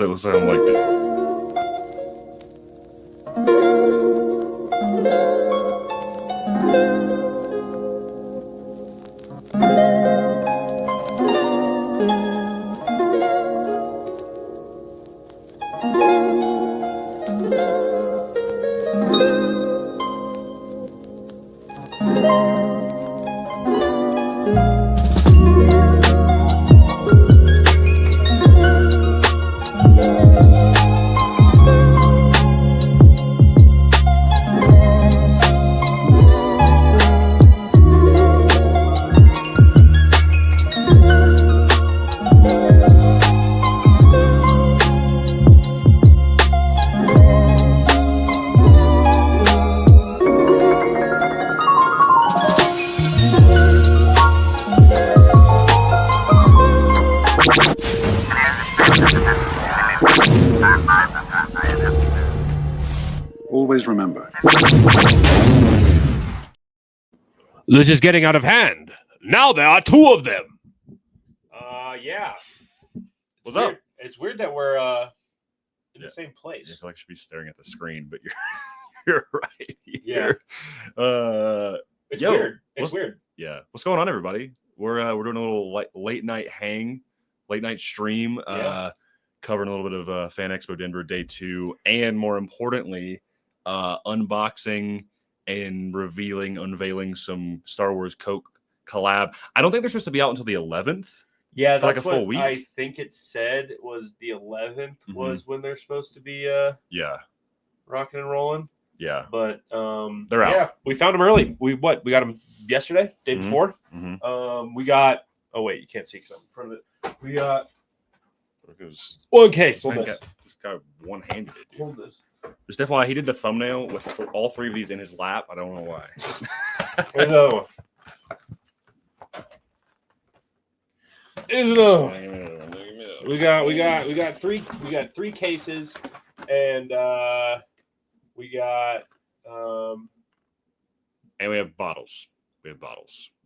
It was sound like that. Always remember. This is getting out of hand. Now there are two of them. Yeah. What's up? It's weird that we're in the same place. I feel like I should be staring at the screen, but you're right Yeah. here. It's yo, weird. It's weird. Yeah. What's going on, everybody? We're doing a little late night stream, covering a little bit of Fan Expo Denver Day 2, and more importantly, unboxing and unveiling some Star Wars Coke collab. I don't think they're supposed to be out until the 11th. Yeah, for that's like a full what week. I think it said was the 11th was when they're supposed to be rocking and rolling. Yeah. But they're out. Yeah, we found them early. We got them yesterday, day before. We got you can't see because I'm in front of it. We got one case. This guy one-handed it. Hold this. Just FYI, he did the thumbnail with all three of these in his lap. I don't know why. Here's another one. Here's another one. We got three cases, and we got and we have bottles.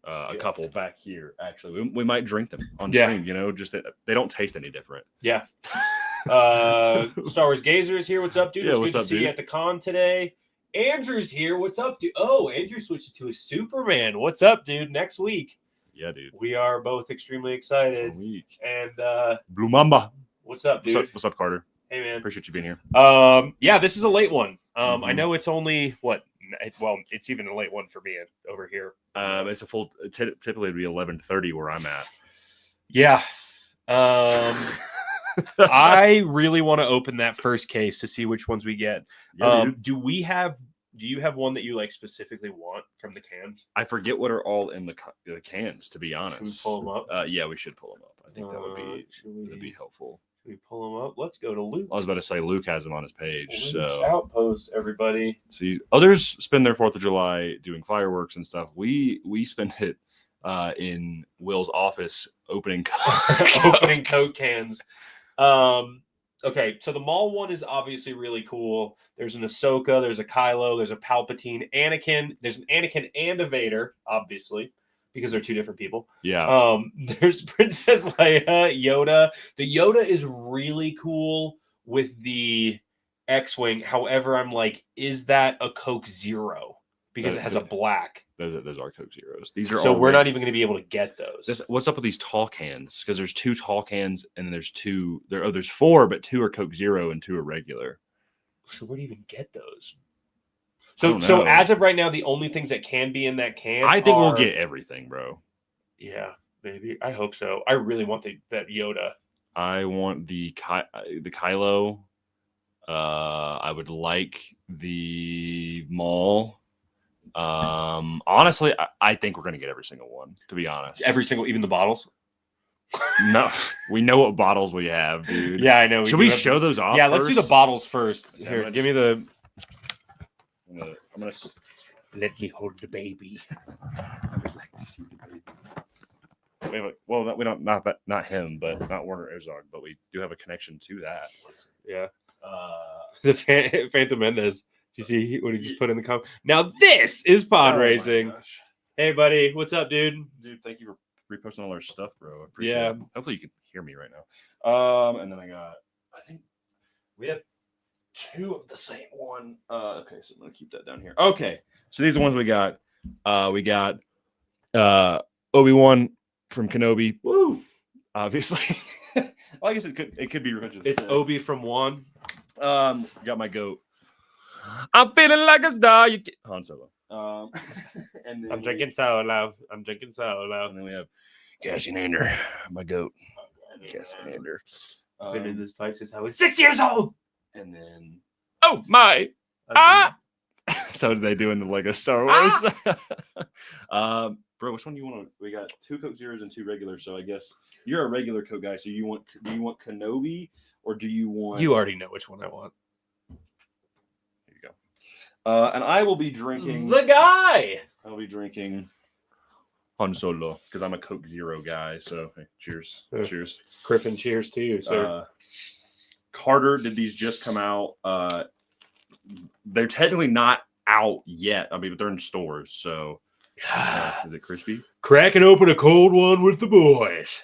A couple back here. Actually, we might drink them on stream. You know, just that they don't taste any different. Yeah. Star Wars Gazer is here. What's up, dude? Yeah, it's what's good up, to see dude? you at the con today. Andrew's here. What's up, dude? Oh, Andrew switched to a Superman. What's up, dude? Next week. Yeah, dude. We are both extremely excited. And Blue Mamba. what's up, dude? What's up, Carter? Hey, man. Appreciate you being here. Yeah, this is a late one. I know it's only it's even a late one for me over here. It's a full. Typically, it'd be 11:30 where I'm at. Yeah. I really want to open that first case to see which ones we get. Yeah, do you have one that you like specifically want from the cans? I forget what are all in the cans, to be honest. Should we pull them up? Yeah, we should pull them up. I think that would be helpful. Should we pull them up? Let's go to Luke. I was about to say Luke has them on his page. So Outpost, everybody. See, others spend their 4th of July doing fireworks and stuff. We spend it in Will's office opening Coke cans. Okay, so the mall one is obviously really cool. There's an Ahsoka, there's a Kylo, there's a Palpatine, Anakin. There's an Anakin and a Vader, obviously, because they're two different people. Yeah. There's Princess Leia, Yoda. The Yoda is really cool with the X-Wing. However, I'm like, is that a Coke Zero? Because it has a black. Those are Coke Zeros. These are so we're not even going to be able to get those. What's up with these tall cans? Because there's 2 tall cans and then there's 2. There's 4, but 2 are Coke Zero and 2 are regular. So where do you even get those? So as of right now, the only things that can be in that can, I think we'll get everything, bro. Yeah, maybe. I hope so. I really want that Yoda. I want the Kylo. I would like the Maul. Honestly, I think we're gonna get every single one, to be honest. Even the bottles. No, we know what bottles we have, dude. Yeah, I know. Should we show those off? Yeah, let's do the bottles first. Yeah, Here, give me the. I'm gonna Let me hold the baby. I would like to see the baby. Well, we don't not him, but not Werner Herzog, but we do have a connection to that. Yeah. The Phantom Mendes. Do you see what he just put in the comment? Now this is pod racing. Hey, buddy, what's up, dude? Dude, thank you for reposting all our stuff, bro. I appreciate it. Hopefully you can hear me right now. And then I got I think we have 2 of the same one. Okay, so I'm gonna keep that down here. Okay, so these are the ones we got. We got Obi-Wan from Kenobi. Woo! Obviously. Well, I guess it could be Revenge of the It's Sith. Obi from 1. Got my goat. I'm feeling like a star. Han Solo. And then I'm drinking solo. I'm drinking solo. And then we have Cassian my goat. Cassian Been in this fight since I was 6 years old. And then Oh my! so did they do in the Lego Star Wars? Bro, which one do you want? We got 2 Coke Zeros and 2 regulars. So I guess you're a regular Coke guy. So do you want Kenobi or do you want? You already know which one I want. Here you go. And I will be drinking. The guy. I'll be drinking Han Solo because I'm a Coke Zero guy. So hey, cheers, cheers. Criffin, cheers to you, sir. Carter, did these just come out? They're technically not out yet. I mean, but they're in stores. So is it crispy? Cracking open a cold one with the boys.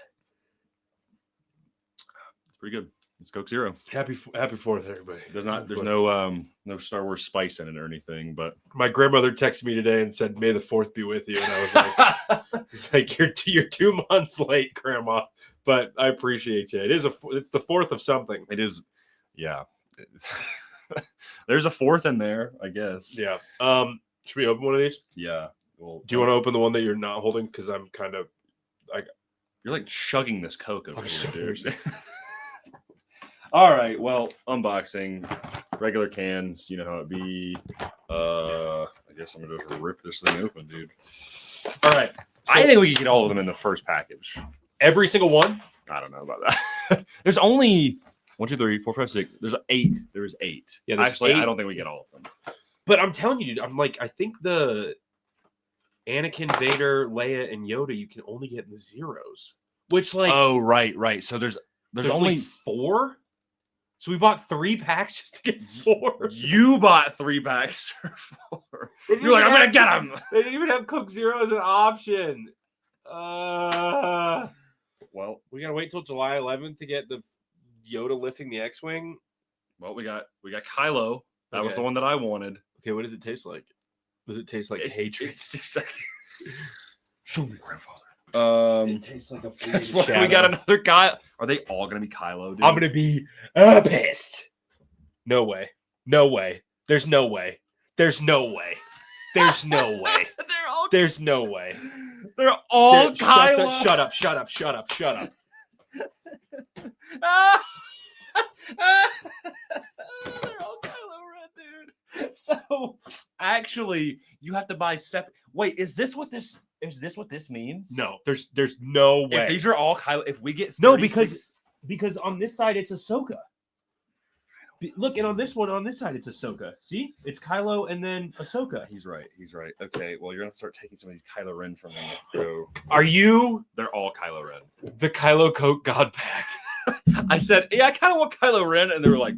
It's pretty good. It's Coke Zero. Happy 4th, everybody. There's no Star Wars spice in it or anything, but my grandmother texted me today and said, "May the 4th be with you." And I was like, "It's like you're 2 months late, Grandma." But I appreciate you. It's the 4th of something. It is, yeah. There's a 4th in there, I guess. Yeah. Should we open one of these? Yeah. Well, do you want to open the one that you're not holding? Because I'm kind of like you're like chugging this Coke over here, dude. All right. Well, unboxing, regular cans. You know how it be. I guess I'm gonna just rip this thing open, dude. All right. So, I think we can get all of them in the first package. Every single one? I don't know about that. There's only 1, 2, 3, 4, 5, 6. There's 8. There's 8. Yeah. Actually, 8. I don't think we get all of them. But I'm telling you, dude. I'm like, I think the Anakin, Vader, Leia, and Yoda you can only get in the zeros. Which like oh right. So there's only 4. So we bought 3 packs just to get 4. You bought 3 packs for 4. You're like, I'm gonna get them. They didn't even have Coke Zero as an option. Well, we gotta wait till July 11th to get the Yoda lifting the X-wing. Well, we got Kylo. That was the one that I wanted. Okay, what does it taste like? Does it taste like hatred? It's just like, show me, grandfather. It tastes like a that's why we got another guy. Are they all gonna be Kylo, dude? I'm gonna be pissed. No way. No way. There's no way. There's no way. There's no way. There's no way. They're all Kylo. Shut up. Shut up. Shut up. Shut up. They're all Kylo Ren, dude. So actually, you have to buy separate. Wait, is this what this means? No, there's no way. If these are all Kylo, if we get 36... no, because on this side it's Ahsoka. Look, and on this side it's Ahsoka. See, it's Kylo and then Ahsoka. He's right. Okay, well, you're gonna start taking some of these Kylo Ren from me. So are you? They're all Kylo Ren. The Kylo Coke God Pack. I said, yeah, I kind of want Kylo Ren, and they were like,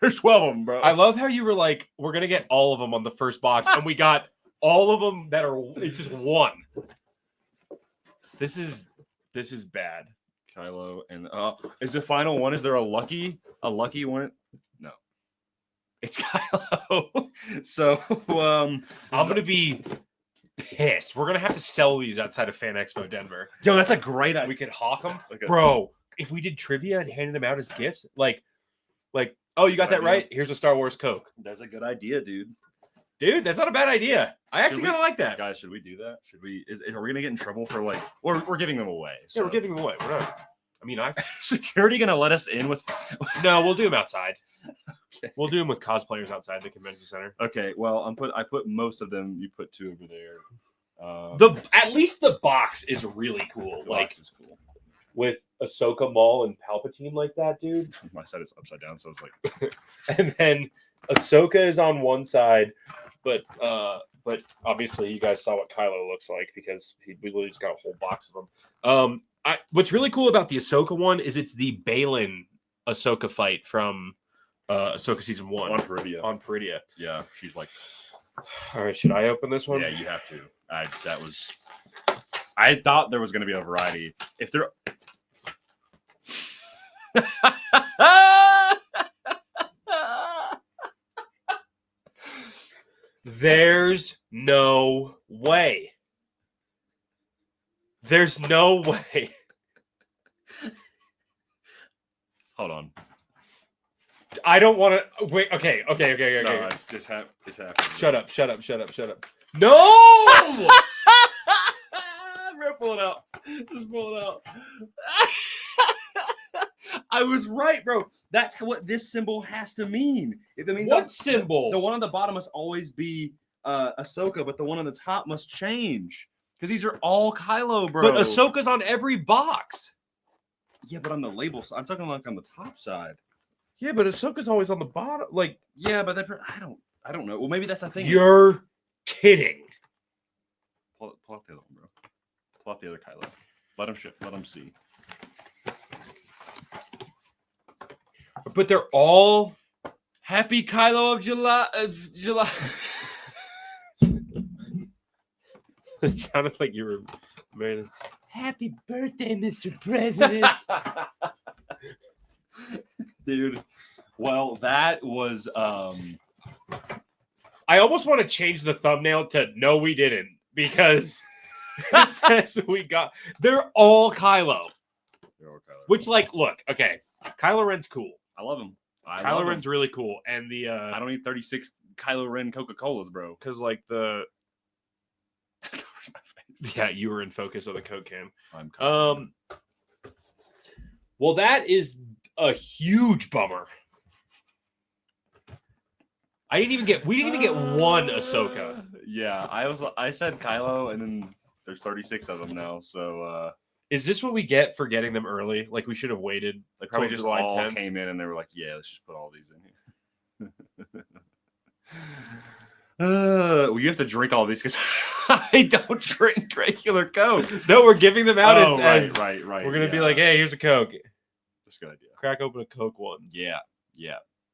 "There's 12 of them, bro." I love how you were like, "We're gonna get all of them on the first box," and we got all of them that are. It's just one. This is bad. Kylo and is the final one? Is there a lucky one? No, it's Kylo. So I'm gonna be pissed. We're gonna have to sell these outside of Fan Expo Denver. Yo, that's a great idea. We could hawk them, okay. Bro. If we did trivia and handed them out as gifts, like, oh, you got that right. Here's a Star Wars Coke. That's a good idea, dude. Dude, that's not a bad idea. I actually kind of like that. Guys, should we do that? Should we? Are we gonna get in trouble for like? We're giving them away. So. Yeah, we're giving them away. We're not. I mean, security gonna let us in with? No, we'll do them outside. Okay. We'll do them with cosplayers outside the convention center. Okay. Well, I put most of them. You put 2 over there. At least the box is really cool. The like, box is cool. With Ahsoka, Maul, and Palpatine like that, dude. My side is upside down, so it's like. And then Ahsoka is on one side, but obviously you guys saw what Kylo looks like because we literally just got a whole box of them. What's really cool about the Ahsoka one is it's the Balin Ahsoka fight from Ahsoka season 1 on Peridea. On Peridea. Yeah, she's like. All right, should I open this one? Yeah, you have to. I thought there was going to be a variety. If there. There's no way. There's no way. Hold on. I don't want to wait. Okay. No, it's happening. Shut up. No! Bro, pull it out. Just pull it out. I was right, bro. That's what this symbol has to mean. It means What symbol? The one on the bottom must always be Ahsoka, but the one on the top must change. Because these are all Kylo, bro. But Ahsoka's on every box. Yeah, but on the label side. I'm talking like on the top side. Yeah, but Ahsoka's always on the bottom. Like, yeah, but I don't know. Well, maybe that's a thing. You're kidding. Pull out the other one, bro. Pull out the other Kylo. Let him see. But they're all Happy Kylo of July. It sounded like you were man. Happy birthday, Mr. President. Dude. Well, that was I almost want to change the thumbnail to no, we didn't, because it says they're all Kylo. Which, like, look, okay. Kylo Ren's cool. I love him. Kylo Ren's really cool. And the I don't need 36 Kylo Ren Coca-Colas, bro. Because like yeah, you were in focus of the Coke can. Well, that is a huge bummer. We didn't even get one Ahsoka. Yeah, I said Kylo, and then there's 36 of them now. So is this what we get for getting them early? Like we should have waited. Like probably just July all 10th? came in and they were like, yeah, let's just put all these in here. Well, you have to drink all these because I don't drink regular Coke. No, we're giving them out as right. We're gonna be like, hey, here's a Coke. That's a good idea. Crack open a Coke one. Yeah,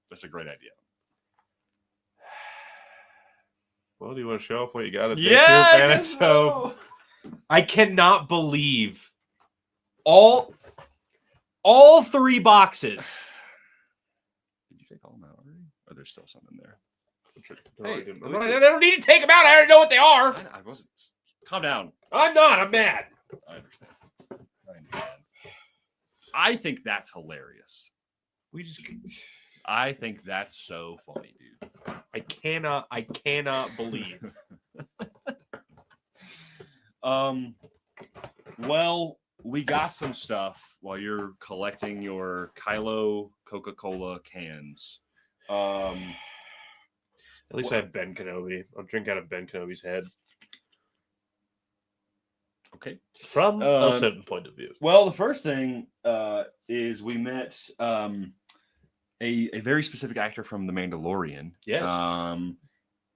that's a great idea. Well, do you want to show off what you got? Yeah, So I cannot believe all three boxes. Did you take all of them out already? Or there's still some in there? I don't need to take them out. I already know what they are. I wasn't. Calm down. I'm not. I'm mad. I understand. I think that's hilarious. I think that's so funny, dude. I cannot believe. Well, we got some stuff while you're collecting your Kylo Coca-Cola cans. At least I have Ben Kenobi. I'll drink out of Ben Kenobi's head. Okay. From a certain point of view. Well, the first thing is we met a very specific actor from The Mandalorian. Yes.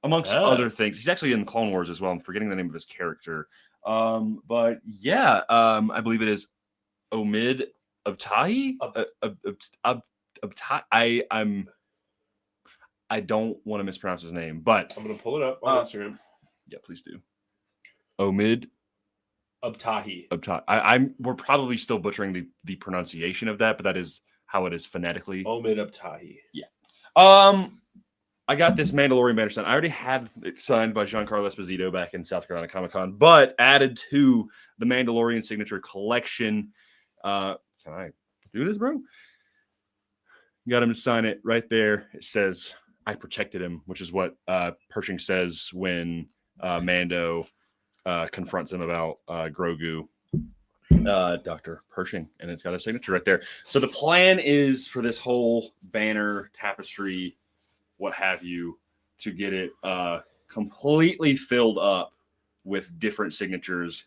Amongst other things. He's actually in Clone Wars as well. I'm forgetting the name of his character. But yeah, I believe it is Omid Abtahi. I don't want to mispronounce his name, but I'm gonna pull it up on Instagram. Yeah, please do. Omid Abtahi. We're probably still butchering the pronunciation of that, but that is how it is phonetically. Omid Abtahi. Yeah. I got this Mandalorian banner signed. I already had it signed by Giancarlo Esposito back in South Carolina Comic-Con, but added to the Mandalorian signature collection. Can I do this, bro? Got him to sign it right there. It says, I protected him, which is what Pershing says when Mando confronts him about Grogu. Dr. Pershing, and it's got a signature right there. So the plan is for this whole banner, tapestry, what have you, to get it completely filled up with different signatures.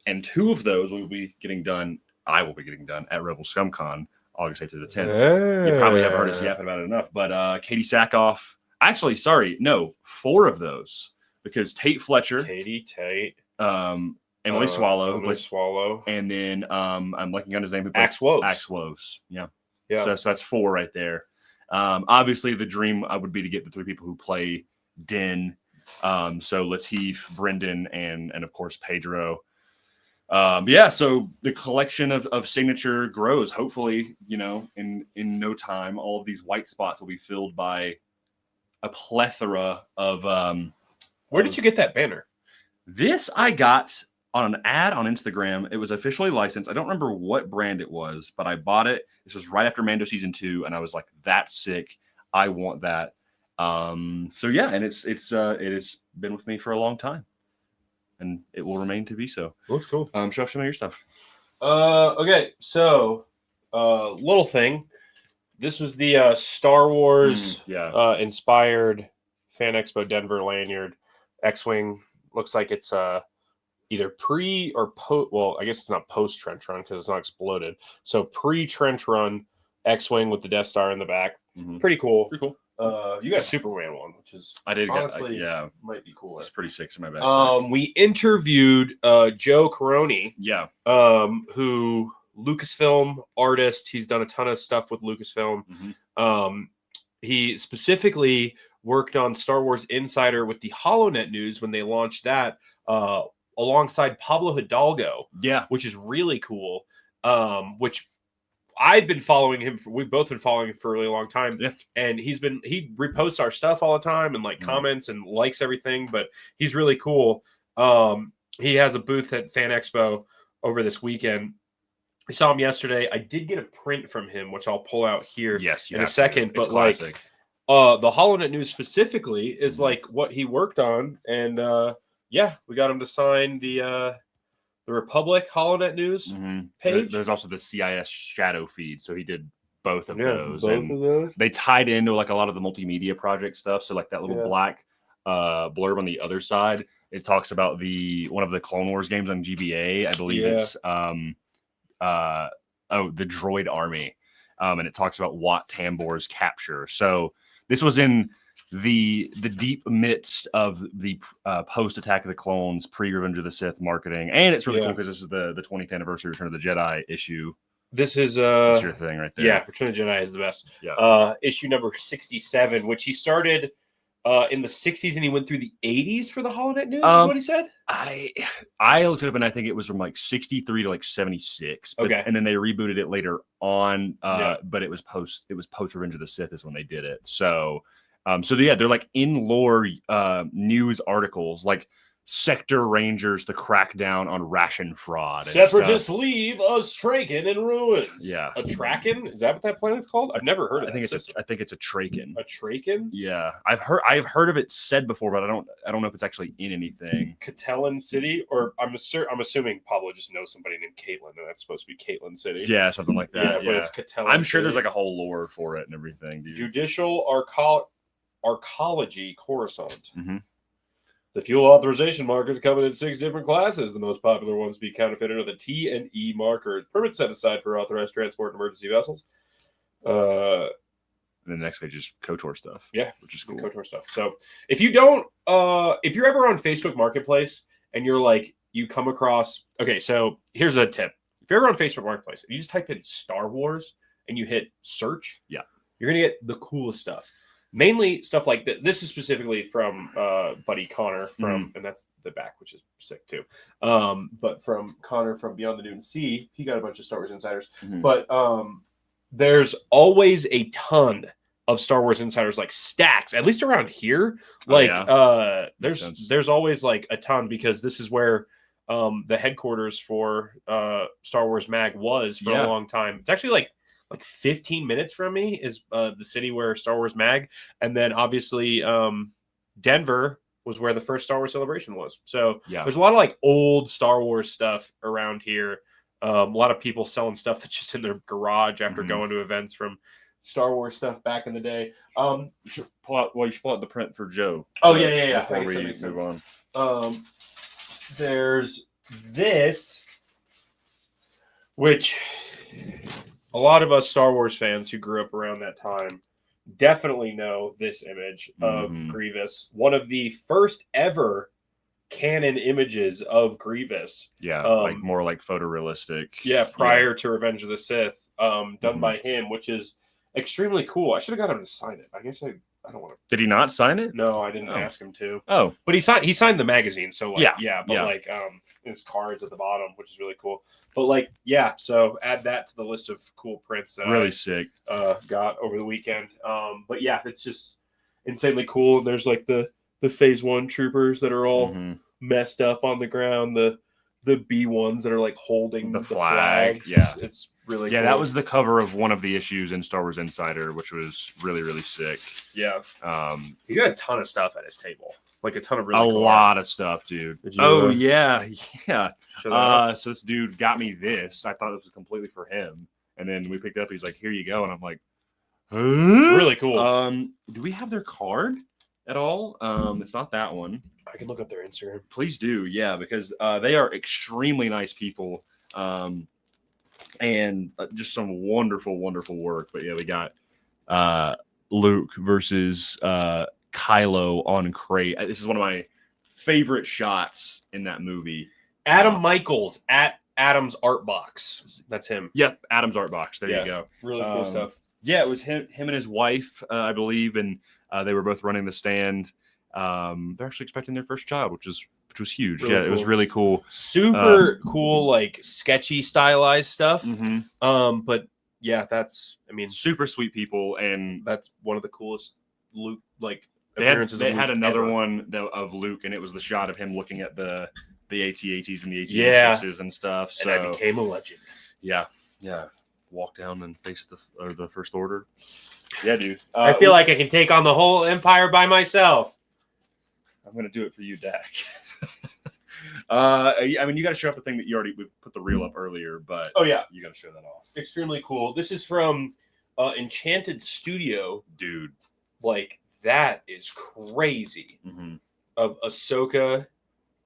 And 2 of those will be getting done. I will be getting done at Rebel ScumCon, August 8th to the 10th. You probably haven't heard us yapping about it enough. But Katie Sackhoff, actually, 4 of those, because Tate Fletcher, Emily Swallow, and then I'm looking on his name. Axe Woes. Axe Woes. Yeah. Yeah. So that's 4 right there. Obviously, the dream would be to get the 3 people who play Din. So Lateef, Brendan, and of course Pedro. Yeah, so the collection of signature grows. Hopefully, in no time, all of these white spots will be filled by a plethora of. Where did you get that banner? This I got on an ad on Instagram. It was officially licensed. I don't remember what brand it was, but I bought it. This was right after Mando Season 2, and I was like, "That's sick! I want that." So yeah, and it has been with me for a long time, and it will remain to be so. Looks cool. Show off some of your stuff. Okay, so little thing. This was the Star Wars inspired Fan Expo Denver lanyard. X-Wing looks like it's either pre or post. Well, I guess it's not post trench run because it's not exploded. So pre trench run X-Wing with the Death Star in the back. Mm-hmm. Pretty cool. Pretty cool. You got a Superman one, which is honestly might be cool. It's pretty sick in my back. We interviewed Joe Caroni. Yeah. Who Lucasfilm artist. He's done a ton of stuff with Lucasfilm. Mm-hmm. He specifically worked on Star Wars Insider with the HoloNet news when they launched that alongside Pablo Hidalgo. Yeah. Which is really cool. Which I've been following him. We've both been following him for a really long time. Yeah. And he reposts our stuff all the time and like comments and likes everything, but he's really cool. He has a booth at Fan Expo over this weekend. I saw him yesterday. I did get a print from him, which I'll pull out here in a second. But classic. Like the HoloNet news specifically is like what he worked on. And we got him to sign the Republic HoloNet news page. There's also the CIS shadow feed. So he did both of those. Both of those. They tied into like a lot of the multimedia project stuff. So like that little black blurb on the other side, it talks about one of the Clone Wars games on GBA. I believe it's the Droid Army. And it talks about Wat Tambor's capture. So this was in the deep midst of the post Attack of the Clones, pre Revenge of the Sith marketing, and it's really cool because this is the 20th anniversary Return of the Jedi issue. This is that's your thing right there. Yeah, Return of the Jedi is the best. Yeah. Issue number 67, which he started in the 60s and he went through the 80s for the HoloNet news. Is what he said. I looked it up and I think it was from like 63 to like 76. But, and then they rebooted it later on. But it was post Revenge of the Sith is when they did it. So they're like in lore news articles like Sector Rangers, the crackdown on ration fraud. Separatists leave Astrakan in ruins. Yeah. Atrakan? Is that what that planet's called? I've never heard of it. I think it's a Traken. A Traken? Yeah. I've heard of it said before, but I don't know if it's actually in anything. Catalan City? Or I'm assuming Pablo just knows somebody named Caitlin, and that's supposed to be Caitlin City. Yeah, something like that. Yeah, but it's Catalan I'm sure City. there's like a whole lore for it and everything, dude. Judicial Arcology Coruscant. Mm-hmm. The fuel authorization markers come in 6 different classes. The most popular ones be counterfeited are the T and E markers. Permits set aside for authorized transport and emergency vessels. And then the next page is KOTOR stuff. Yeah, which is cool. KOTOR stuff. So if you don't, if you're ever on Facebook Marketplace and you're like, you come across, okay, so here's a tip. If you're ever on Facebook Marketplace, if you just type in Star Wars and you hit search, you're going to get the coolest stuff. Mainly stuff like that. This is specifically from Buddy Connor from, and that's the back, which is sick too. But from Connor from Beyond the Dune Sea, he got a bunch of Star Wars Insiders. Mm-hmm. But there's always a ton of Star Wars Insiders, like stacks, at least around here. Like there's always like a ton because this is where the headquarters for Star Wars Mag was for a long time. It's actually like 15 minutes from me is the city where Star Wars Mag, and then obviously Denver was where the first Star Wars Celebration was. So there's a lot of like old Star Wars stuff around here. A lot of people selling stuff that's just in their garage after going to events from Star Wars stuff back in the day. You should pull out the print for Joe. Oh yeah. Before we move on. There's this, which a lot of us Star Wars fans who grew up around that time definitely know this image of Grievous. One of the first ever canon images of Grievous. Yeah, like more like photorealistic. Yeah, prior to Revenge of the Sith, done by him, which is extremely cool. I should have got him to sign it. I guess I I don't want to. Did he not sign it? No, I didn't Oh. ask him to. Oh, But he signed the magazine, so like but yeah. like his cards at the bottom, which is really cool. But like so add that to the list of cool prints that really I sick. got over the weekend. But yeah, it's just insanely cool. There's like the phase 1 troopers that are all messed up on the ground, the B1s that are like holding The the flag. flags. Yeah. It's really Yeah, cool. that was the cover of one of the issues in Star Wars Insider, which was really, really sick. Yeah. He got a ton of stuff at his table. Like a ton of really a cool lot of stuff, dude. Did you, oh yeah. So this dude got me this. I thought this was completely for him, and then we picked it up. He's like, "Here you go," and I'm like, "Huh?" It's really cool. Do we have their card at all? It's not that one. I can look up their Instagram. Please do, yeah, because they are extremely nice people, and just some wonderful, wonderful work. But yeah, we got Luke versus Kylo on crate. This is one of my favorite shots in that movie. Adam Michaels at Adam's Art Box. That's him. Yep, Adam's Art Box. There you go. Really cool stuff. Yeah, it was him and his wife, I believe, and they were both running the stand. They're actually expecting their first child, which was huge. Really It was cool. really cool. Super cool, like sketchy, stylized stuff. But yeah, that's super sweet people, and that's one of the coolest Luke they had appearances. They had another ever. one of Luke, and it was the shot of him looking at the AT-ATs and the AT-6s and stuff. So and I became a legend. Yeah. Walk down and face the First Order. Yeah, dude. I feel like I can take on the whole empire by myself. I'm gonna do it for you, Dak. I mean, you got to show off the thing that we put the reel up earlier, but oh yeah, you got to show that off. Extremely cool. This is from Enchanted Studio, dude. Like that is crazy. Of Ahsoka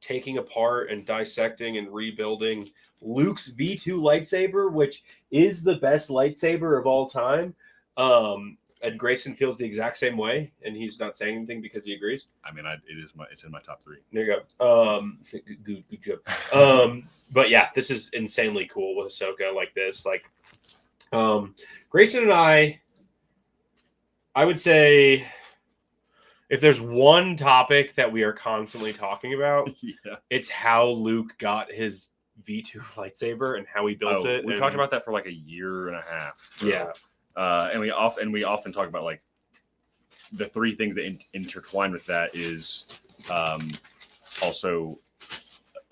taking apart and dissecting and rebuilding Luke's V2 lightsaber, which is the best lightsaber of all time. And Grayson feels the exact same way, and he's not saying anything because he agrees. I mean, it's in my top 3. There you go. Good job. But yeah, this is insanely cool with Ahsoka like this. Like, Grayson and I would say, if there's one topic that we are constantly talking about, it's how Luke got his V2 lightsaber and how he built it. We talked about that for like a year and a half. Yeah. And we often talk about like the 3 things that intertwine with that is also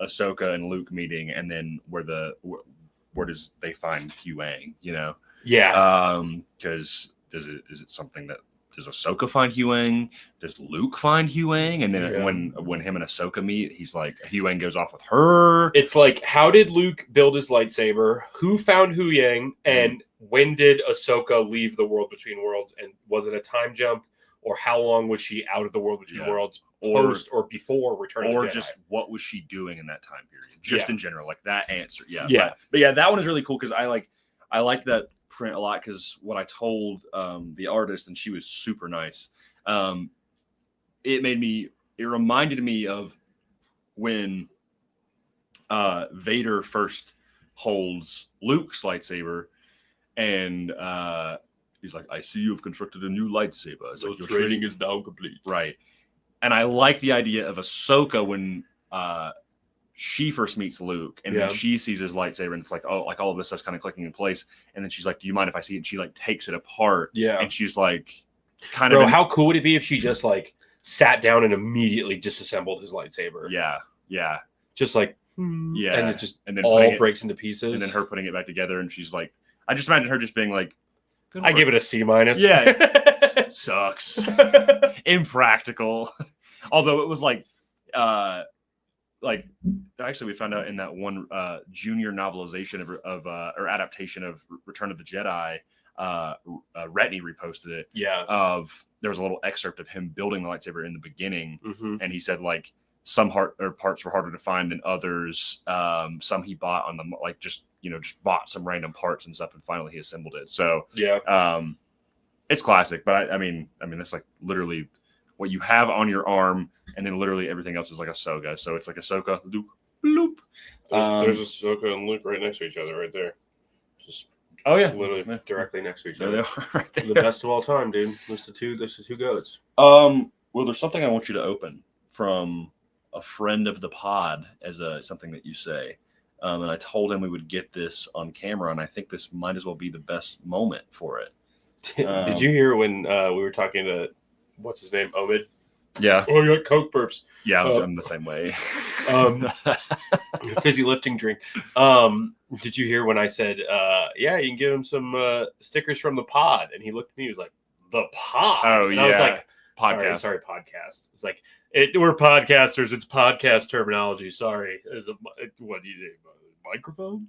Ahsoka and Luke meeting, and then where does they find Huyang? Yeah. Because is it something that does Ahsoka find Huyang? Does Luke find Huyang? And then when him and Ahsoka meet, he's like, Huyang goes off with her. It's like, how did Luke build his lightsaber? Who found Huyang? And when did Ahsoka leave the world between worlds? And was it a time jump? Or how long was she out of the world between worlds, post or before Return of the Jedi? Or just what was she doing in that time period? Just in general, like that answer. Yeah. But yeah, that one is really cool because I like that print a lot, because what I told the artist, and she was super nice, it reminded me of when Vader first holds Luke's lightsaber, and he's like, I see you've constructed a new lightsaber. It's like, your training is now complete. Right. And I like the idea of Ahsoka when she first meets Luke, and then she sees his lightsaber, and it's like, oh, like all of this stuff's kind of clicking in place. And then she's like, do you mind if I see it? And she like takes it apart. Yeah. And she's like, how cool would it be if she just like sat down and immediately disassembled his lightsaber? Yeah. Yeah. Just like, and it just and then all breaks into pieces. And then her putting it back together, and she's like, I just imagine her just being like, I give it a C-. Yeah. Sucks. Impractical. Although it was like actually we found out in that one junior novelization or adaptation of Return of the Jedi, Retney reposted it. Yeah. There was a little excerpt of him building the lightsaber in the beginning, and he said like some parts were harder to find than others. Some he bought on the just bought some random parts and stuff, and finally he assembled it. So it's classic. But I mean that's like literally what you have on your arm, and then literally everything else is like Ahsoka. So it's like Ahsoka, Luke, bloop. There's Ahsoka and Luke right next to each other, right there. Just Oh yeah, literally directly next to each there they other. are. Right The there. best of all time, dude. There's the two goats. Well, there's something I want you to open from a friend of the pod as something that you say. And I told him we would get this on camera, and I think this might as well be the best moment for it. Did you hear when we were talking to what's his name, Omid? Yeah. Oh, you got Coke burps. Yeah, I'm the same way. Fizzy lifting drink. Did you hear when I said, yeah, you can give him some stickers from the pod? And he looked at me, he was like, the pod? Oh, and yeah. I was like, Podcast. Sorry, podcast. It's like, we're podcasters. It's podcast terminology. Sorry. What do you do? Microphone?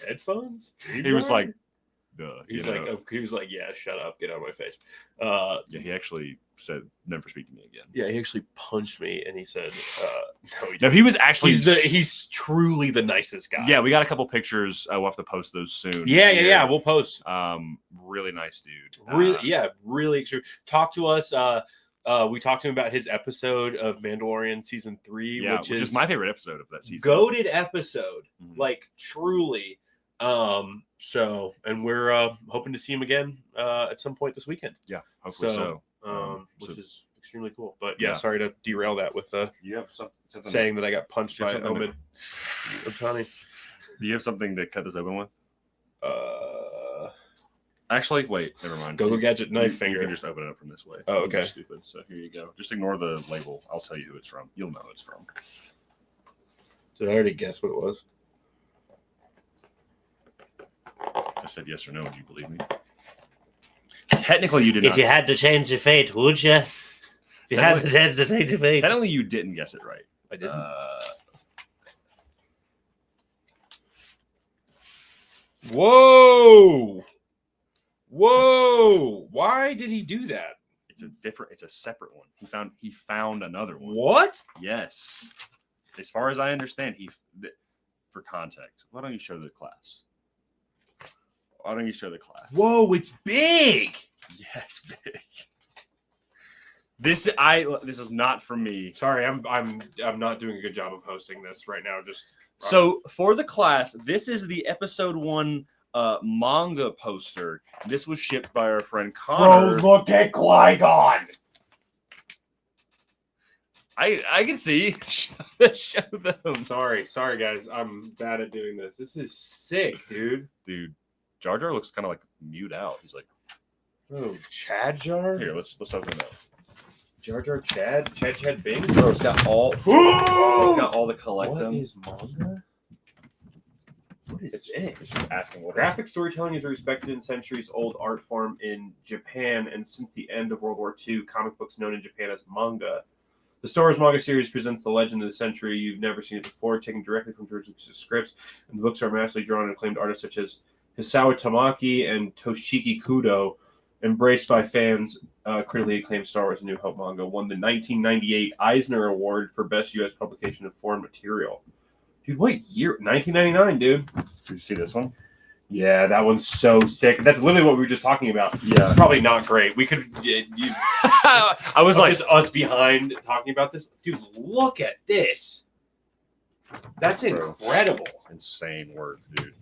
Headphones? He was like, he was like, yeah, shut up, get out of my face. Yeah, he actually said, never speak to me again. Yeah, he actually punched me, and he said, no, he was actually he's truly the nicest guy. Yeah, we got a couple pictures. We'll have to post those soon. Yeah, we'll post. Really nice dude. Really extreme. Talk to us. We talked to him about his episode of Mandalorian season 3, which is my favorite episode of that season. Goated episode, like truly. So, and we're hoping to see him again at some point this weekend. Yeah, hopefully so. Which is extremely cool. But yeah, sorry to derail that with you have something saying that I got punched by Omid. Do you have something to cut this open with? Actually, wait, never mind. Go Gadget knife finger. You can just open it up from this way. Oh, okay. Stupid. So here you go. Just ignore the label. I'll tell you who it's from. You'll know who it's from. Did I already guess what it was? I said yes or no. Would you believe me? Technically, you did not. If you had to change your fate, would you? If you had the chance to change your fate. Technically, you didn't guess it right. I didn't. Whoa! Why did he do that? It's a separate one. He found another one. What? Yes. As far as I understand, for context, why don't you show the class? Whoa, it's big. Yes, big. This is not from me. Sorry, I'm not doing a good job of hosting this right now. So for the class, this is the episode 1 manga poster. This was shipped by our friend Connor. Bro, look at Qui-Gon. I can see. Show them. Sorry, guys. I'm bad at doing this. This is sick, dude. Dude, Jar Jar looks kind of like mute out. He's like, oh, Chad Jar. Here, let's open it up. Jar Jar Chad Bing. Bro, it's got all. It's got all the collect them. What is manga? What is this? Asking what graphic storytelling is a respected and centuries-old art form in Japan, and since the end of World War II, comic books known in Japan as manga. The Star Wars manga series presents the legend of the century. You've never seen it before, taken directly from George Lucas' scripts, and the books are masterfully drawn and acclaimed artists such as Hisawa Tamaki and Toshiki Kudo. Embraced by fans, critically acclaimed Star Wars A New Hope manga won the 1998 Eisner Award for Best U.S. Publication of Foreign Material. Dude, what year? 1999, dude. Did you see this one? Yeah, that one's so sick. That's literally what we were just talking about. Yeah. It's probably not great. We could... I was like... Just us behind talking about this. Dude, look at this. That's incredible. Insane work, dude.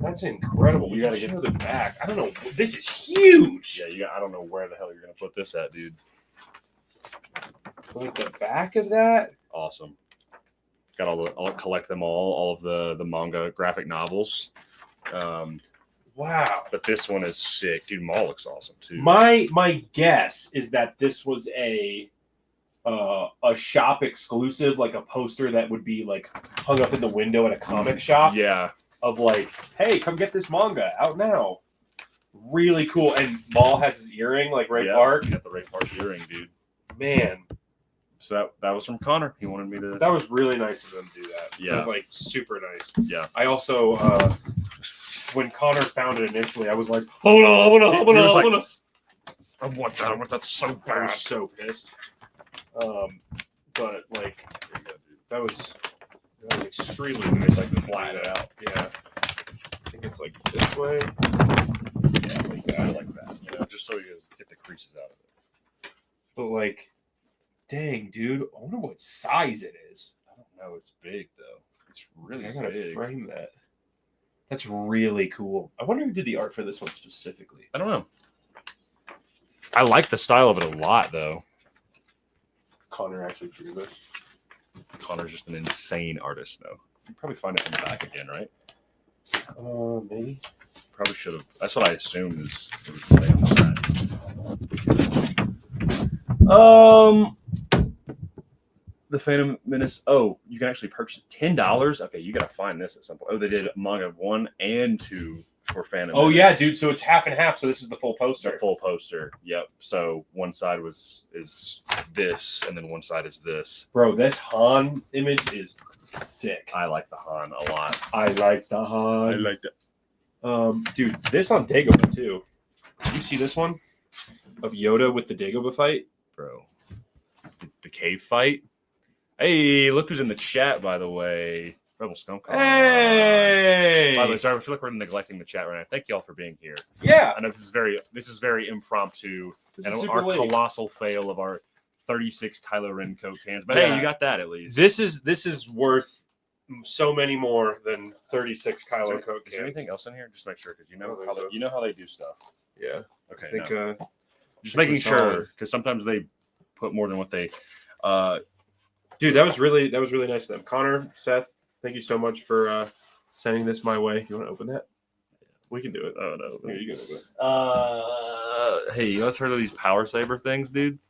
That's incredible. You gotta show the back. I don't know. This is huge. Yeah, I don't know where the hell you're gonna put this at, dude. Like the back of that. Awesome. I'll collect them all of the manga graphic novels. Wow. But this one is sick, dude. Maul looks awesome too. My guess is that this was a shop exclusive, like a poster that would be like hung up in the window at a comic shop. Yeah. Of like, hey, come get this manga out now. Really cool. And Maul has his earring, like Ray Park. Got the Ray Park earring, dude. Man. So that was from Connor. He wanted me to. That was really nice of them to do that. Yeah. Like super nice. Yeah. I also, when Connor found it initially, I was like, hold on. I want that so bad. I was so pissed. But like, that was extremely nice. Like to flat it out. Yeah. I think it's like this way. Yeah, like that. Just so you get the creases out of it. But like, dang, dude, I wonder what size it is. I don't know. It's big though. It's really I gotta big. frame that. That's really cool. I wonder who did the art for this one specifically. I don't know. I like the style of it a lot, though. Connor actually drew this. Connor's just an insane artist, though. You probably find it in the back again, right? Maybe. Probably should have. That's what I assumed is it would stay on the back. The Phantom Menace. Oh, you can actually purchase it. $10. Okay, you gotta find this at some point. Oh, they did manga 1 and 2 for Phantom. Oh Menace. yeah, dude. So it's half and half. So this is the full poster. The full poster. Yep. So one side is this, and then one side is this. Bro, this Han image is sick. I like the Han a lot. I like the Han. I like that. Dude, this on Dagobah too. Did you see this one of Yoda with the Dagobah fight, Bro? The cave fight. Hey, look who's in the chat, by the way. Rebel Scum. Hey! By the way, sorry, I feel like we're neglecting the chat right now. Thank you all for being here. Yeah, I know this is very impromptu, this and is our super late. colossal fail of our 36 Kylo Ren Coke cans. But Yeah. hey, you got that at least. This is worth so many more than 36 Kylo Coke Is there cans. anything else in here? Just make sure, because I don't think so. you know how they do stuff. Yeah, Okay, I think. no. Just think making we saw sure, it. because sometimes they put more than what they. Dude, that was really nice of them. Connor, Seth, thank you so much for sending this my way. You want to open that? We can do it. Oh no! Here, you can open it. Hey, you guys heard of these Power Saber things, dude?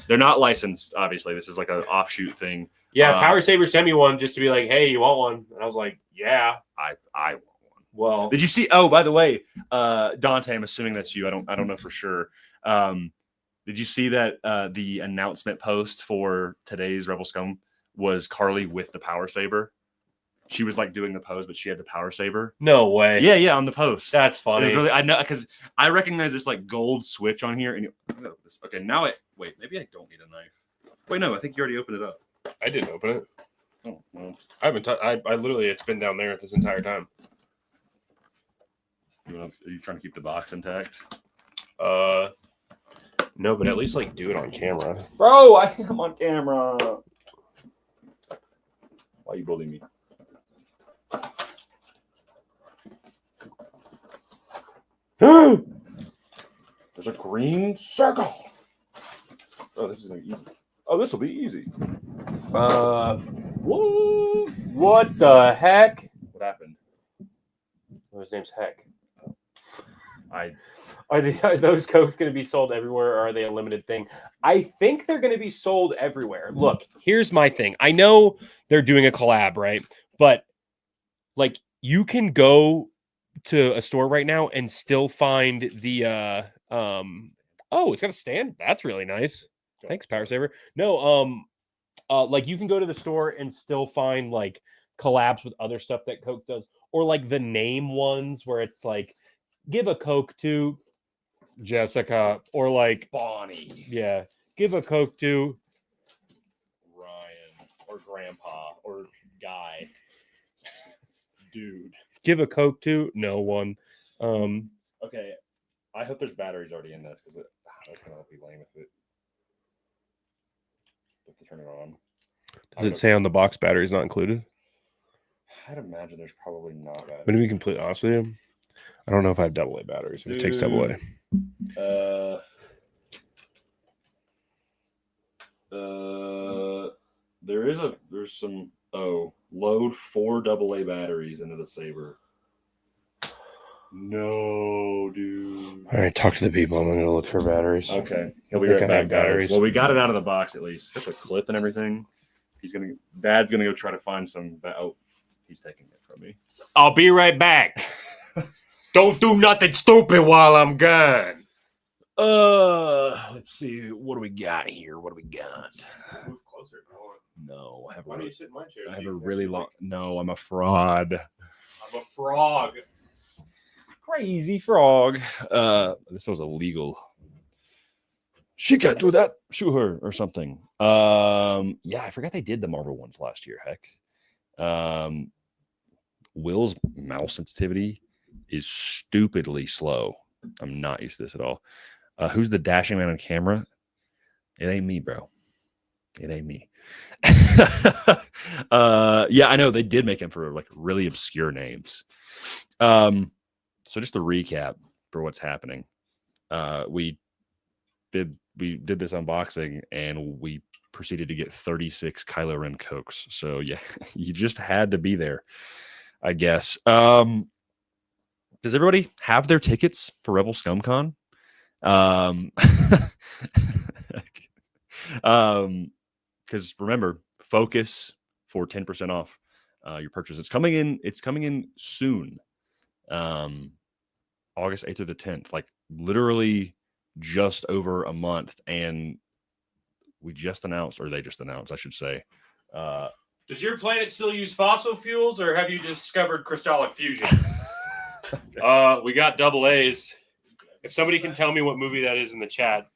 They're not licensed, obviously. This is like an offshoot thing. Yeah, Power Saber sent me one just to be like, hey, you want one? And I was like, yeah. I want one. Well, Did you see? Oh, by the way, Dante, I'm assuming that's you. I don't know for sure. Did you see that the announcement post for today's Rebel Scum was Carly with the Power Saber? She was like doing the pose, but she had the Power Saber. no way. Yeah, on the post. That's It funny. was really, I know, because I recognize this like gold switch on here. And okay, now wait, maybe I don't need a knife. Wait, no, I think you already opened it up. I didn't open it. Oh, well, I haven't. I literally, it's been down there this entire time. are you trying to keep the box intact? No, but at least like do it on camera. Bro, I am on camera. Why are you bullying me? There's a green circle. Oh, this is gonna be easy. Oh, this will be easy. What the heck? What happened? Oh, his name's Heck. I Are those Cokes going to be sold everywhere, or are they a limited thing? I think they're going to be sold everywhere. Look, here's my thing. I know they're doing a collab, right? But like, you can go to a store right now and still find the oh, it's got a stand. That's really nice. Thanks, Power Saver. No, like you can go to the store and still find like collabs with other stuff that Coke does, or like the name ones where it's like, give a Coke to Jessica, or like Bonnie, yeah, give a Coke to Ryan, or Grandpa, or Guy, dude. give a Coke to no one. Okay, I hope there's batteries already in this because that's gonna be lame if it. If they turn it on. Does it say on the box batteries not included? I'd imagine there's probably not batteries. But to be completely honest with you, I don't know if I have AA batteries. If it takes AA. There's some load 4 AA batteries into the Saber. No, dude. All right, talk to the people. I'm gonna look for batteries. Okay, he'll be I think right I back, have guys. batteries. Well, we got it out of the box at least. Got the clip and everything. Dad's gonna go try to find some. Oh, he's taking it from me. I'll be right back. Don't do nothing stupid while I'm gone. Let's see. What do we got here? What do we got? Move closer. No, I have Why don't you sit in my chair? I have a really long. No, I'm a fraud. I'm a frog. Crazy frog. This was illegal. She can't do that. Shoot her or something. Yeah, I forgot they did the Marvel ones last year. Heck. Will's mouse sensitivity is stupidly slow. I'm not used to this at all. Who's the dashing man on camera? It ain't me, bro. It ain't me. Yeah, I know they did make him for like really obscure names. So just to recap for what's happening, we did this unboxing and we proceeded to get 36 Kylo Ren Cokes. So yeah, you just had to be there, I guess. Does everybody have their tickets for Rebel ScumCon? Because remember, focus for 10% off your purchase. It's coming in soon. August 8th or the 10th, like literally just over a month. And we just announced, or they just announced, I should say. Does your planet still use fossil fuels, or have you discovered crystallic fusion? We got double A's. If somebody can tell me what movie that is in the chat,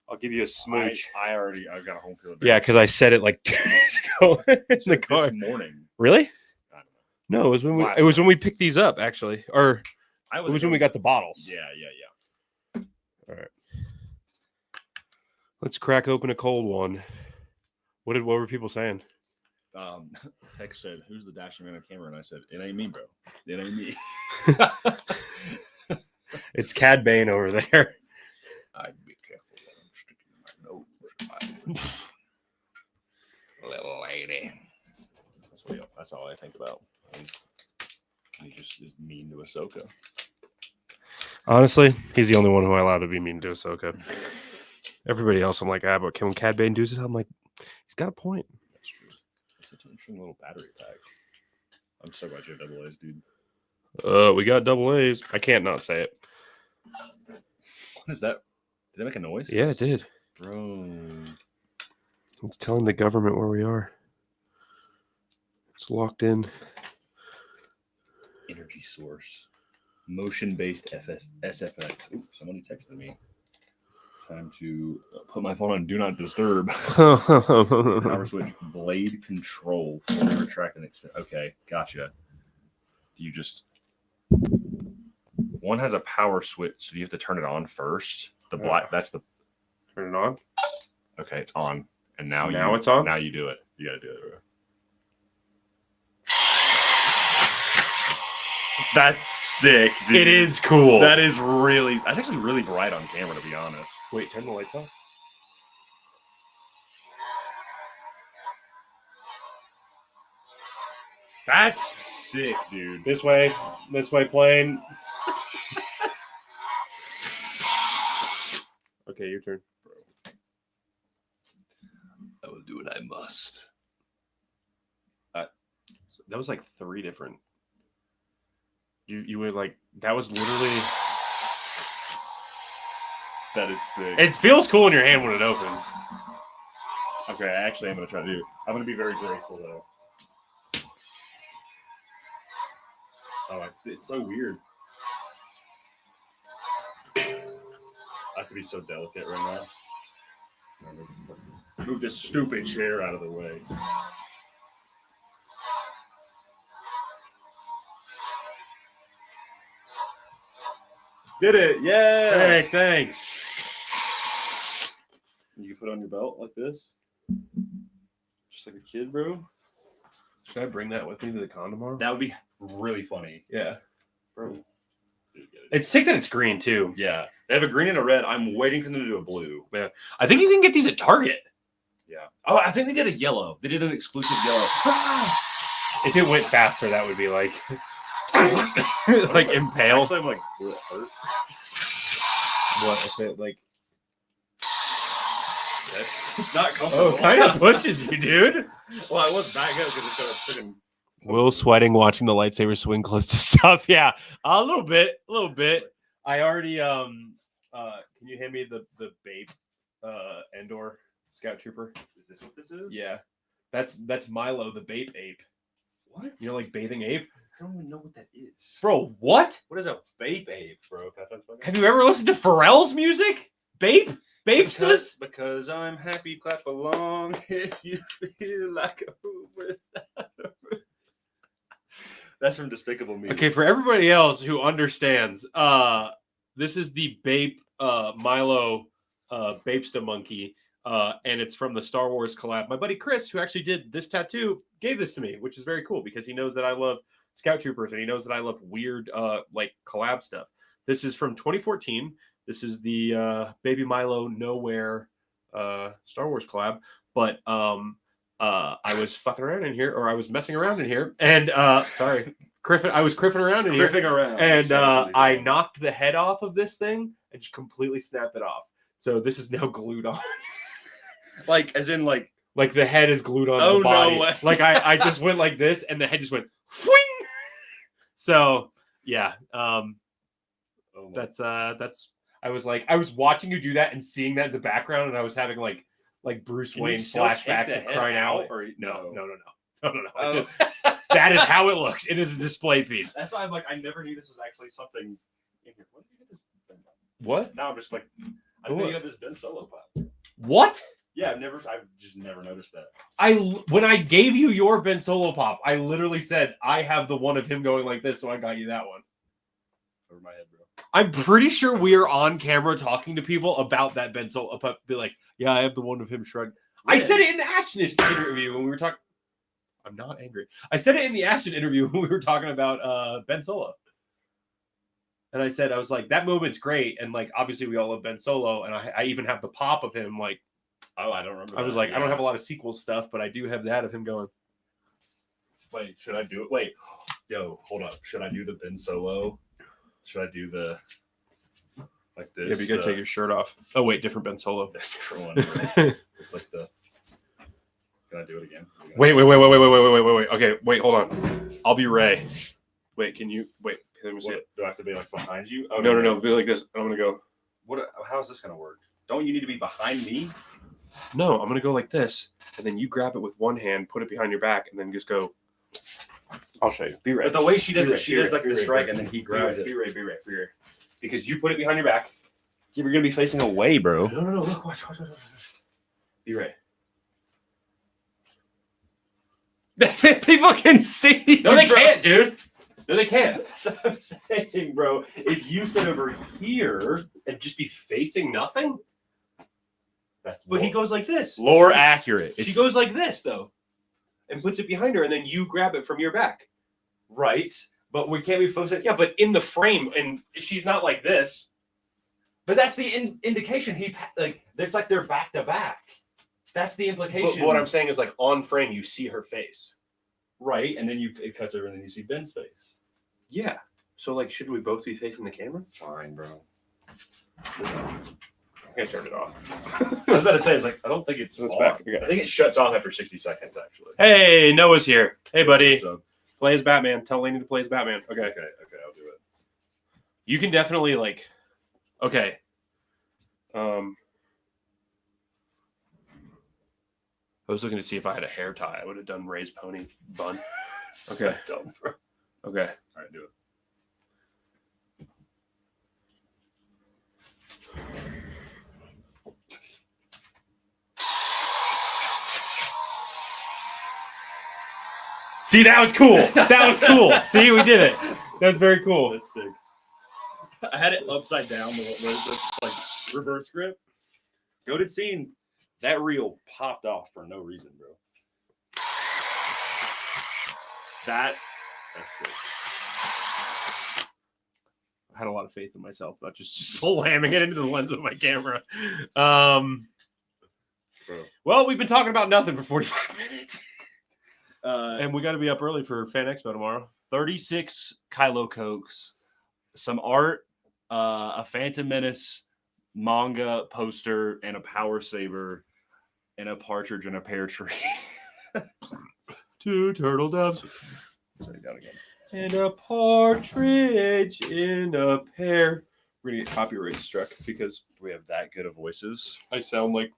I'll give you a smooch. I've got a home field. Yeah, because I said it like 2 days ago in the car. This morning. Really? I don't know. No, it was when we picked these up, actually. Or it was when we got the bottles. Yeah. All right. Let's crack open a cold one. What were people saying? Hex said, "Who's the dashing man on camera?" And I said, "It ain't me, bro. It ain't me." It's Cad Bane over there. I'd be careful what I'm sticking in my nose. Little lady. That's all I think about. He just is mean to Ahsoka. Honestly, he's the only one who I allow to be mean to Ahsoka. Everybody else, I'm like, but when Cad Bane does it, I'm like, he's got a point. That's true. It's an interesting little battery pack. I'm so glad you have double A's, dude. We got double A's. I can't not say it. What is that? Did it make a noise? Yeah, it did. Bro. It's telling the government where we are. It's locked in. Energy source. Motion-based SFX. Ooh, somebody texted me. Time to put my phone on Do Not Disturb. Power switch, blade control, fully retract and extend. Okay, gotcha. You just... One has a power switch, so you have to turn it on first. The black, that's the... Turn it on? Okay, it's on. And now it's on? Now you do it. You gotta do it. That's sick, dude. It is cool. That's actually really bright on camera, to be honest. Wait, turn the lights on. That's sick, dude. This way plane. Okay, your turn. I will do what I must. That was like 3 different. You were like, that was literally. That is sick. It feels cool in your hand when it opens. Okay, I actually am going to try to do it. I'm going to be very graceful, though. Oh, it's so weird. I have to be so delicate right now. Move this stupid chair out of the way. Did it! Yeah! Hey, thanks. You can put it on your belt like this. Just like a kid, bro. Should I bring that with me to the con tomorrow? That would be really funny. Yeah. Bro. It's sick that it's green, too. Yeah. They have a green and a red. I'm waiting for them to do a blue. Yeah. I think you can get these at Target. Yeah. Oh, I think they did a yellow. They did an exclusive yellow. If it went faster, that would be like... like impale. Actually, I'm like, will it hurt? What if it like? It's not comfortable. Oh, kind of pushes you, dude. Well, I was back up because it's got a freaking. Will sweating watching the lightsaber swing close to stuff. Yeah, a little bit. I already can you hand me the Babe Endor Scout Trooper? Is this what this is? Yeah, that's Milo the Babe Ape. What? You know, like bathing ape. I don't even know what that is. Bro, what? What is a Babe Ape, bro? Have you ever listened to Pharrell's music? Babe? Because I'm happy, clap along if you feel like a room without a roof. That's from Despicable Me. Okay, for everybody else who understands, this is the Babe Milo Bapesta monkey. and it's from the Star Wars collab. My buddy Chris, who actually did this tattoo, gave this to me, which is very cool because he knows that I love Scout Troopers and he knows that I love weird like collab stuff. This is from 2014. This is the Baby Milo Nowhere Star Wars collab. But I was fucking around in here, or I was messing around in here, and sorry, I was criffing around in here, and I knocked the head off of this thing and just completely snapped it off. So this is now glued on. Like, as in, like the head is glued on the body. No way. Like I just went like this, and the head just went fling. So yeah, that's I was watching you do that and seeing that in the background, and I was having like Bruce Wayne flashbacks of crying out. Or No. That is how it looks. It is a display piece. That's why I'm like, I never knew this was actually something in here. What did you get this? What? Now I'm just like, I think you had this Ben Solo pop. What? Yeah, I've just never noticed that. When I gave you your Ben Solo pop, I literally said I have the one of him going like this, so I got you that one. Over my head, bro. I'm pretty sure we are on camera talking to people about that Ben Solo pop. Be like, yeah, I have the one of him shrugged. I said it in the Ashton interview when we were talking. I'm not angry. I said it in the Ashton interview when we were talking about Ben Solo. And I said, I was like, that movement's great. And like, obviously we all love Ben Solo. And I even have the pop of him. Like, oh, I don't remember. I was like, I don't have a lot of sequel stuff, but I do have that of him going. Wait, should I do it? Wait, yo, hold up. Should I do the Ben Solo? Should I do the like this? Yeah, but you gotta take your shirt off. Oh wait, different Ben Solo. That's a different one. Right? It's like the. Can I do it again? Wait. Okay, wait, hold on. I'll be Ray. Wait, can you wait? Let me see it. Do I have to be like behind you? Oh No. Be like this. I'm gonna go. What? How is this gonna work? Don't you need to be behind me? No, I'm gonna go like this, and then you grab it with one hand, put it behind your back, and then just go. I'll show you. Be Ray. But the way she does it, she does like the strike, and then he grabs it. Be Ray. Because you put it behind your back. You're gonna be facing away, bro. No. Look, watch. Be Ray. People can see. No, they can't, dude. No, they can't. That's what I'm saying, bro. If you sit over here And just be facing nothing. that's But he goes like this. lore accurate. She goes like this though, and puts it behind her, and then you grab it from your back. right. But we can't be focused. Yeah, but in the frame, and she's not like this. But that's the indication. It's like they're back to back. That's the implication. But what I'm saying is, like on frame, you see her face. right, and then it cuts over, and then you see Ben's face. Yeah. So like, should we both be facing the camera? Fine, bro. I'm gonna turn it off. I was about to say, it's like I don't think it's It's on. back. I think it shuts off after 60 seconds, actually. Hey, Noah's here. Hey, buddy. So, Play as Batman. Tell Lainey to play as Batman. Okay. okay, I'll do it. You can definitely like. Okay. I was looking to see if I had a hair tie. I would have done Ray's pony bun. Okay. So dumb, bro. Okay. All right, do it. See, that was cool. That was cool. See, we did it. That was very cool. That's sick. I had it upside down, the like reverse grip. Goated scene. That reel popped off for no reason, bro. That's sick. I had a lot of faith in myself, not just slamming it into the lens of my camera. Bro. Well, we've been talking about nothing for 45 minutes. And And we got to be up early for Fan Expo tomorrow. 36 Kylo Cokes, some art, a Phantom Menace manga poster, and a power saber, and a partridge in a pear tree. 2 turtle doves. Say it down again. And a partridge in a pear. We're going to get copyright struck because Do we have that good of voices? I sound like...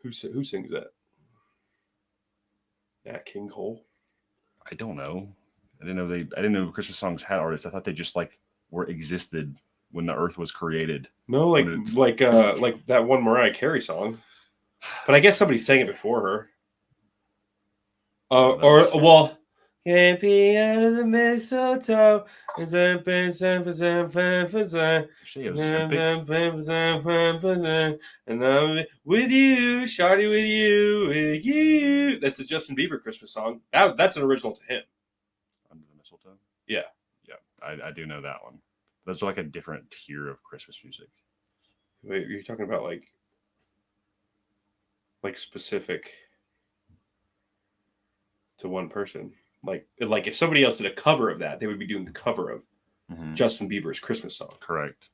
Who sings that? Nat King Cole? I don't know. I didn't know Christmas songs had artists. I thought they just like existed when the earth was created. No, like that one Mariah Carey song. But I guess somebody sang it before her. Can't be out of the mistletoe. Is she Ozempic? And I'm with you, Shawty, with you. That's the Justin Bieber Christmas song. That's an original to him. Under the mistletoe? Yeah. Yeah, I do know that one. Those are like a different tier of Christmas music. Wait, you're talking about like specific to one person. Like if somebody else did a cover of that, they would be doing the cover of Justin Bieber's Christmas song. Correct.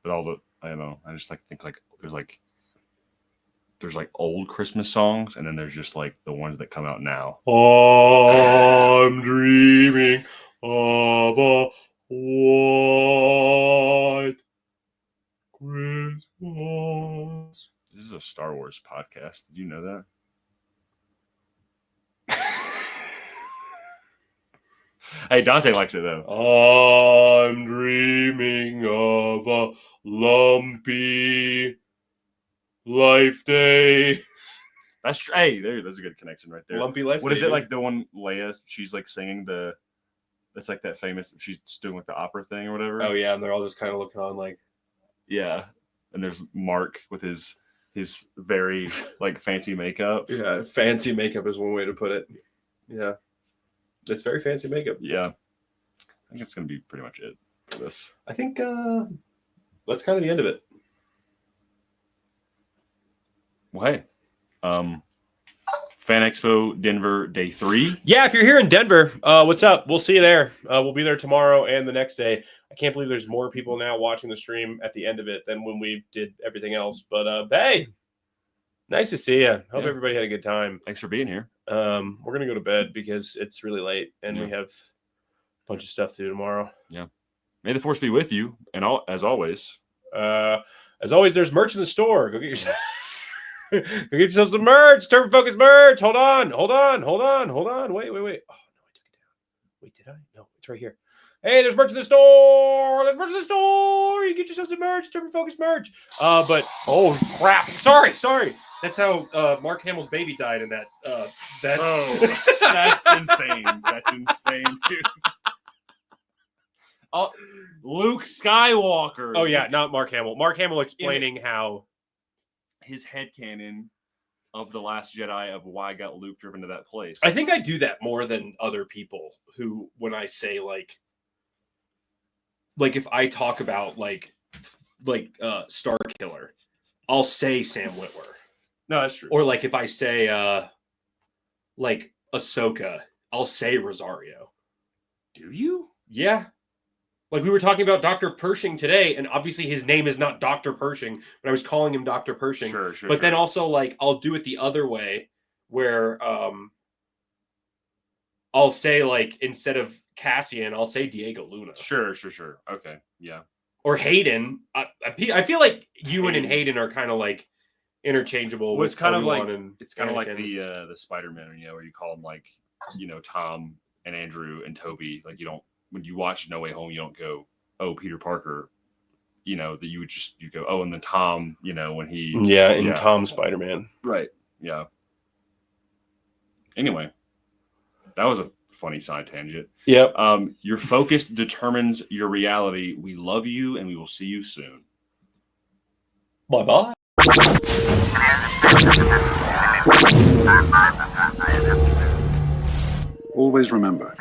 But I don't know. I just think there's old Christmas songs, and then there's just like the ones that come out now. I'm dreaming of a white Christmas. This is a Star Wars podcast. Did you know that? Hey, Dante likes it though. I'm dreaming of a lumpy life day. There's a good connection right there. Lumpy life. What day, is it like the one Leia? She's like singing that's like that famous. She's doing like the opera thing or whatever. Oh yeah, and they're all just kind of looking on like. Yeah, and there's Mark with his very like fancy makeup. Yeah, fancy makeup is one way to put it. Yeah. It's very fancy makeup. Yeah. I think it's going to be pretty much it for this. I think that's kind of the end of it. Well, hey. Fan Expo Denver Day 3. Yeah, if you're here in Denver, what's up? We'll see you there. We'll be there tomorrow and the next day. I can't believe there's more people now watching the stream at the end of it than when we did everything else. But, hey, nice to see you. Hope everybody had a good time. Thanks for being here. We're going to go to bed because it's really late and we have a bunch of stuff to do tomorrow. Yeah. May the force be with you. And as always, there's merch in the store. Go get yourself. Go get yourself some merch. Turn Focus merch. Hold on. Wait. Oh, no, I took it down. Wait, did I? No, it's right here. Hey, there's merch in the store. You get yourself some merch. Turn Focus merch. But oh crap. Sorry. That's how Mark Hamill's baby died in that. That's insane. That's insane, dude. Oh, Luke Skywalker. Oh yeah, not Mark Hamill. Mark Hamill explaining how his headcanon of The Last Jedi of why got Luke driven to that place. I think I do that more than other people who, when I say like if I talk about like Star Killer, I'll say Sam Witwer. No, that's true. Or like if I say like Ahsoka, I'll say Rosario. Do you? Yeah. Like we were talking about Dr. Pershing today, and obviously his name is not Dr. Pershing, but I was calling him Dr. Pershing. Sure. But then also like I'll do it the other way where I'll say like instead of Cassian, I'll say Diego Luna. Sure. Okay. Yeah. Or Hayden. I feel like Ewan and Hayden are kind of like interchangeable. Well, it's kind of like Anakin. the Spider-Man, where you call them like, Tom and Andrew and Toby. Like you don't, when you watch No Way Home, you don't go, oh, Peter Parker. That you go, oh, and then Tom. When he Tom Spider-Man. Right. Yeah. Anyway, that was a funny side tangent. Yep. Your focus determines your reality. We love you, and we will see you soon. Bye-bye. Always remember,